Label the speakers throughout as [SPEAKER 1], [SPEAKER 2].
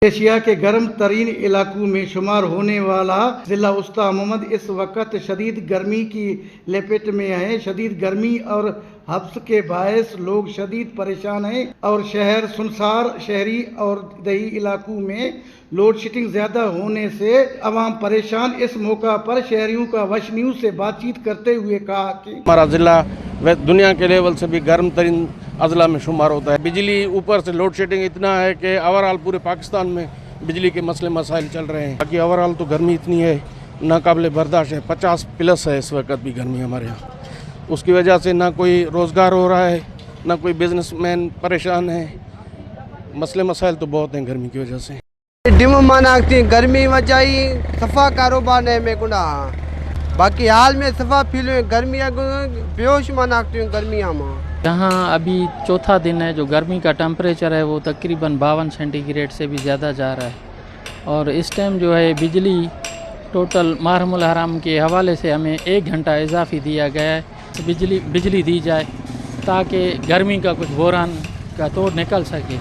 [SPEAKER 1] Asia کے گرم ترین علاقوں میں شمار ہونے والا ضلع وسطی محمد اس وقت شدید گرمی کی لپیٹ میں ہے۔ شدید گرمی اور حبس کے باعث لوگ شدید پریشان ہیں اور شہر سنسار شہری اور دیہی علاقوں میں لوڈ شیڈنگ زیادہ ہونے سے عوام پریشان۔ اس موقع پر شہریوں کا وش نیوز سے بات چیت کرتے ہوئے کہا کہ
[SPEAKER 2] ہمارا ضلع دنیا کے لیول سے بھی گرم ترین اضلاع میں شمار ہوتا ہے۔ بجلی اوپر سے لوڈ شیڈنگ اتنا ہے کہ اوورآل پورے پاکستان میں بجلی کے مسئلے مسائل چل رہے ہیں۔ باقی اوورآل تو گرمی اتنی ہے ناقابل برداشت ہے، 50+ ہے اس وقت بھی گرمی ہمارے یہاں۔ اس کی وجہ سے نہ کوئی روزگار ہو رہا ہے، نہ کوئی بزنس مین پریشان ہے۔ مسئلے مسائل تو بہت ہیں گرمی کی وجہ سے۔
[SPEAKER 3] ڈم ماناکتی گرمی وجائی صفا کاروبار نے میں گنا باقی حال میں صفا فیل گرمی بیوش ماناکتی گرمیاں ماں
[SPEAKER 4] یہاں ابھی چوتھا دن ہے جو گرمی کا ٹمپریچر ہے وہ تقریباً 52 سینٹی گریڈ سے بھی زیادہ جا رہا ہے، اور اس ٹائم جو ہے بجلی ٹوٹل محرم الحرام کے حوالے سے ہمیں 1 گھنٹہ اضافی دیا گیا ہے، بجلی دی جائے تاکہ گرمی کا کچھ بحران کا توڑ نکل سکے۔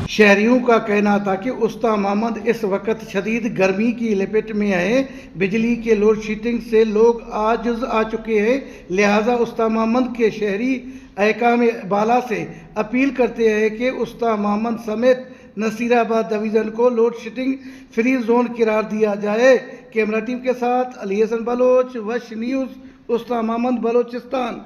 [SPEAKER 1] شہریوں کا کہنا تھا کہ وسطی محمد اس وقت شدید گرمی کی لپیٹ میں ہے۔ بجلی کے لوڈ شیڈنگ سے لوگ عاجز آ چکے ہیں، لہٰذا وسطی محمد کے شہری حکام بالا سے اپیل کرتے ہیں کہ وسطی محمد سمیت نصیر آباد ڈویژن کو لوڈ شیڈنگ فری زون قرار دیا جائے۔ کیمرہ ٹیم کے ساتھ علی حسن بلوچ، وش نیوز، وسطی محمد، بلوچستان۔